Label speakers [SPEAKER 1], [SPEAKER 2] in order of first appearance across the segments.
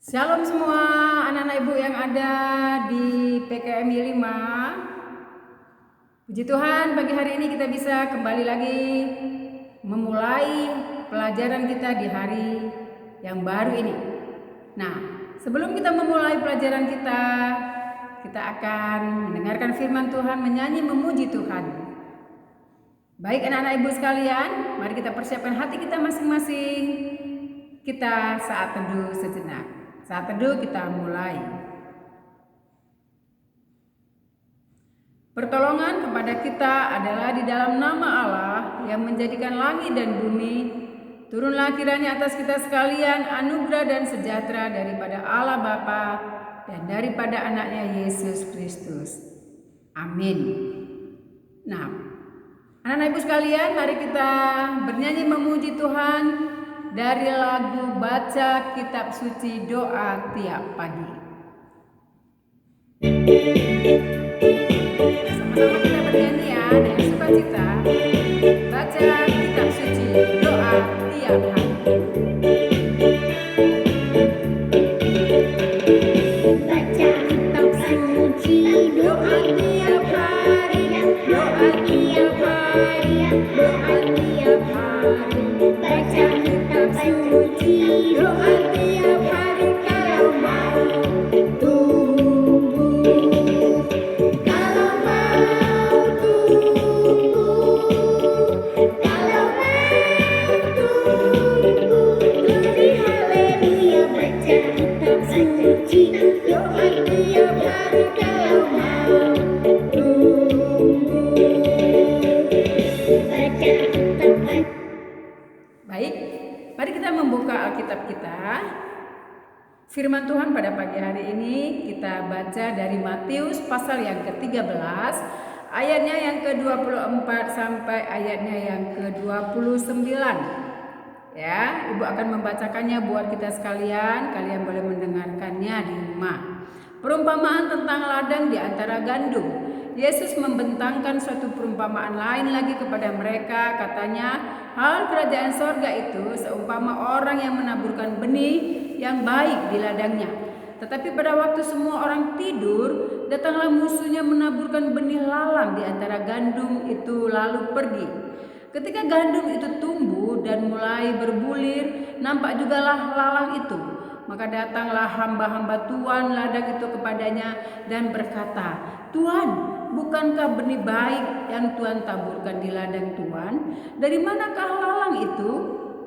[SPEAKER 1] Shalom semua anak-anak ibu yang ada di PKMI 5. Puji Tuhan, pagi hari ini kita bisa kembali lagi memulai pelajaran kita di hari yang baru ini. Nah, sebelum kita memulai pelajaran kita akan mendengarkan firman Tuhan, menyanyi memuji Tuhan. Baik anak-anak ibu sekalian, mari kita persiapkan hati kita masing-masing. Kita saat teduh sejenak. Saat teduh kita mulai. Pertolongan kepada kita adalah di dalam nama Allah yang menjadikan langit dan bumi. Turunlah kiranya atas kita sekalian anugerah dan sejahtera daripada Allah Bapa dan daripada anaknya Yesus Kristus. Amin. Nah, anak-anak ibu sekalian, mari kita bernyanyi memuji Tuhan dari lagu Baca Kitab Suci Doa Tiap Pagi. Sama-sama kita bernyanyi ya, dengan sukacita. Baca Kitab Suci Doa Tiap Hari.
[SPEAKER 2] Baca kitab suci, doa tiap hari, doa tiap hari, doa tiap hari. Baca kitab suci, doa tiap hari kalau mau tumbuh, kalau mau tumbuh, kalau mau tumbuh. Glory haleluya, baca kitab suci, doa tiap hari kalau mau tumbuh. Baca kitab.
[SPEAKER 1] Baik, mari kita membuka Alkitab kita. Firman Tuhan pada pagi hari ini kita baca dari Matius pasal yang ke-13, ayatnya yang ke-24 sampai ayatnya yang ke-29. Ya, Ibu akan membacakannya buat kita sekalian, kalian boleh mendengarkannya di rumah. Perumpamaan tentang ladang di antara gandum. Yesus membentangkan suatu perumpamaan lain lagi kepada mereka, katanya, hal kerajaan sorga itu seumpama orang yang menaburkan benih yang baik di ladangnya. Tetapi pada waktu semua orang tidur, datanglah musuhnya menaburkan benih lalang di antara gandum itu lalu pergi. Ketika gandum itu tumbuh dan mulai berbulir, nampak jugalah lalang itu. Maka datanglah hamba-hamba Tuan ladang itu kepadanya dan berkata, Tuan, bukankah benih baik yang Tuan taburkan di ladang Tuan? Dari manakah lalang itu?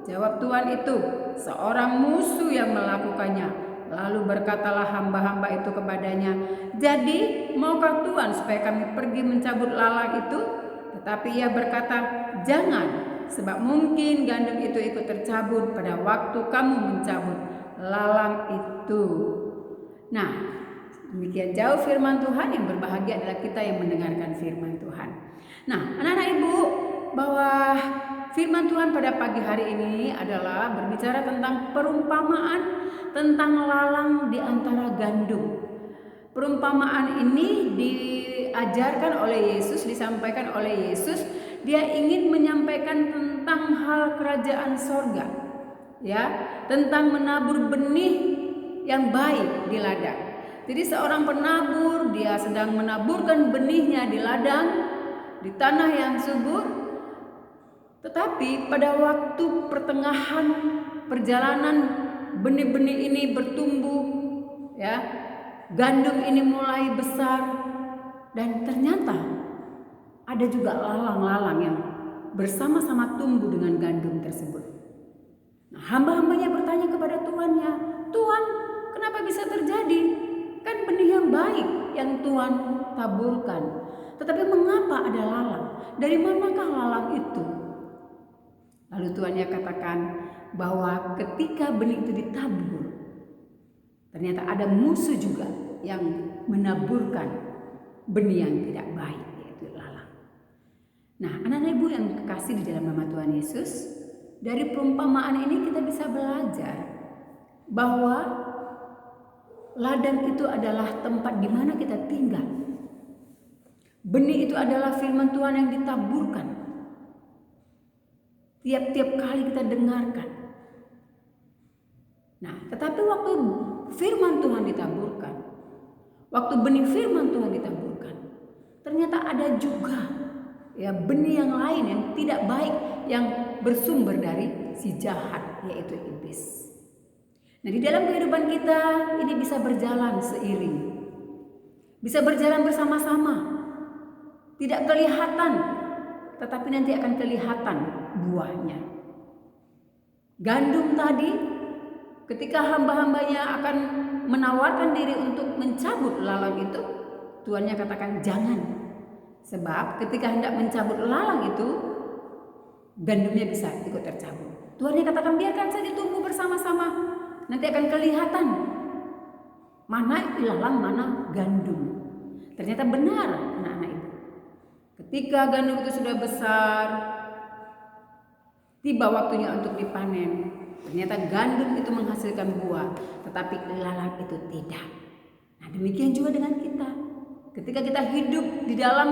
[SPEAKER 1] Jawab Tuan itu, seorang musuh yang melakukannya. Lalu berkatalah hamba-hamba itu kepadanya, jadi maukah Tuan supaya kami pergi mencabut lalang itu? Tetapi ia berkata, jangan, sebab mungkin gandum itu ikut tercabut pada waktu kamu mencabut lalang itu. Nah, demikian jauh firman Tuhan. Yang berbahagia adalah kita yang mendengarkan firman Tuhan. Nah, anak-anak ibu, bahwa firman Tuhan pada pagi hari ini adalah berbicara tentang perumpamaan tentang lalang di antara gandum. Perumpamaan ini diajarkan oleh Yesus, disampaikan oleh Yesus. Dia ingin menyampaikan tentang hal kerajaan sorga, ya, tentang menabur benih yang baik di ladang. Jadi seorang penabur, dia sedang menaburkan benihnya di ladang, di tanah yang subur. Tetapi pada waktu pertengahan perjalanan benih-benih ini bertumbuh, ya, gandum ini mulai besar, dan ternyata ada juga lalang-lalang yang bersama-sama tumbuh dengan gandum tersebut. Nah, hamba-hambanya bertanya kepada tuannya, Tuan, kenapa bisa terjadi? Kan benih yang baik yang Tuan taburkan. Tetapi mengapa ada lalang? Dari manakah lalang itu? Lalu tuannya katakan bahwa ketika benih itu ditabur, ternyata ada musuh juga yang menaburkan benih yang tidak baik, yaitu lalang. Nah, anak-anak ibu yang kekasih di dalam nama Tuhan Yesus, dari perumpamaan ini kita bisa belajar bahwa ladang itu adalah tempat di mana kita tinggal. Benih itu adalah firman Tuhan yang ditaburkan. Tiap-tiap kali kita dengarkan. Nah, tetapi waktu firman Tuhan ditaburkan, waktu benih firman Tuhan ditaburkan, ternyata ada juga ya benih yang lain yang tidak baik yang bersumber dari si jahat, yaitu iblis. Nah, di dalam kehidupan kita ini bisa berjalan seiring, bisa berjalan bersama-sama, tidak kelihatan, tetapi nanti akan kelihatan buahnya. Gandum tadi, ketika hamba-hambanya akan menawarkan diri untuk mencabut lalang itu, tuannya katakan jangan. Sebab ketika hendak mencabut lalang itu, gandumnya bisa ikut tercabut. Tuannya katakan biarkan saja tumbuh bersama-sama, nanti akan kelihatan mana lalang, mana gandum. Ternyata benar anak-anak ibu. Ketika gandum itu sudah besar, tiba waktunya untuk dipanen. Ternyata gandum itu menghasilkan buah, tetapi lalang itu tidak. Nah, demikian juga dengan kita. Ketika kita hidup di dalam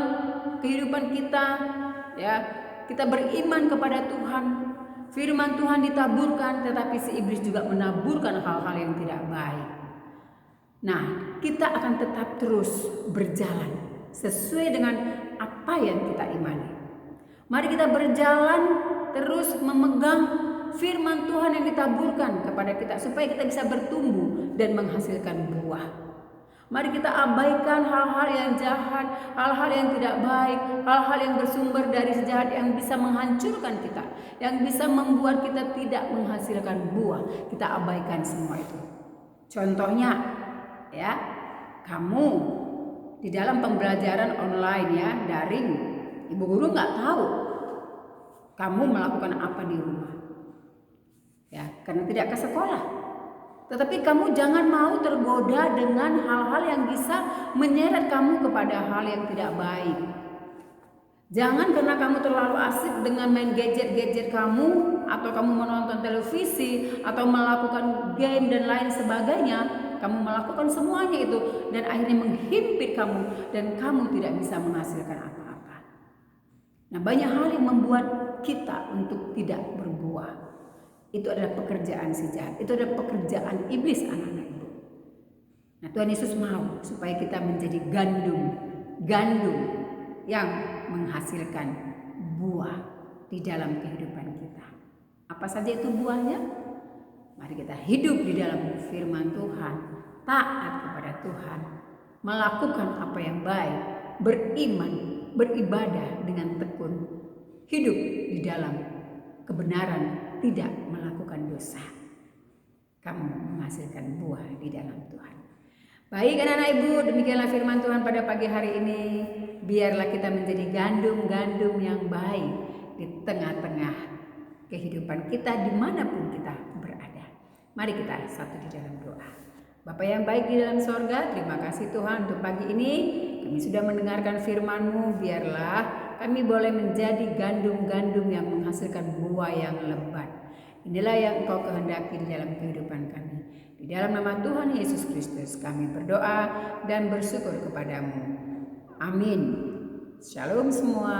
[SPEAKER 1] kehidupan kita, ya, kita beriman kepada Tuhan, firman Tuhan ditaburkan, tetapi si iblis juga menaburkan hal-hal yang tidak baik. Nah, kita akan tetap terus berjalan sesuai dengan apa yang kita imani. Mari kita berjalan terus memegang firman Tuhan yang ditaburkan kepada kita supaya kita bisa bertumbuh dan menghasilkan buah. Mari kita abaikan hal-hal yang jahat, hal-hal yang tidak baik, hal-hal yang bersumber dari sejahat yang bisa menghancurkan kita, yang bisa membuat kita tidak menghasilkan buah. Kita abaikan semua itu. Contohnya, ya, kamu di dalam pembelajaran online ya, daring, ibu guru nggak tahu kamu melakukan apa di rumah, ya, karena tidak ke sekolah. Tetapi kamu jangan mau tergoda dengan hal-hal yang bisa menyeret kamu kepada hal yang tidak baik. Jangan karena kamu terlalu asik dengan main gadget-gadget kamu, atau kamu menonton televisi, atau melakukan game dan lain sebagainya, kamu melakukan semuanya itu dan akhirnya menghimpit kamu dan kamu tidak bisa menghasilkan apa-apa. Nah, banyak hal yang membuat kita untuk tidak berbuah. Itu adalah pekerjaan si jahat, itu adalah pekerjaan iblis, anak-anak ibu. Nah, Tuhan Yesus mau supaya kita menjadi gandum yang menghasilkan buah di dalam kehidupan kita. Apa saja itu buahnya? Mari kita hidup di dalam firman Tuhan, taat kepada Tuhan, melakukan apa yang baik, beriman, beribadah dengan tekun, hidup di dalam kebenaran, tidak melakukan dosa. Kamu menghasilkan buah di dalam Tuhan. Baik anak-anak ibu, demikianlah firman Tuhan pada pagi hari ini. Biarlah kita menjadi gandum-gandum yang baik di tengah-tengah kehidupan kita dimanapun kita berada. Mari kita satu di dalam doa. Bapa yang baik di dalam sorga, terima kasih Tuhan untuk pagi ini. Kami sudah mendengarkan firman-Mu, biarlah kami boleh menjadi gandum-gandum yang menghasilkan buah yang lebat. Inilah yang Engkau kehendaki di dalam kehidupan kami. Di dalam nama Tuhan Yesus Kristus kami berdoa dan bersyukur kepadamu. Amin. Shalom semua.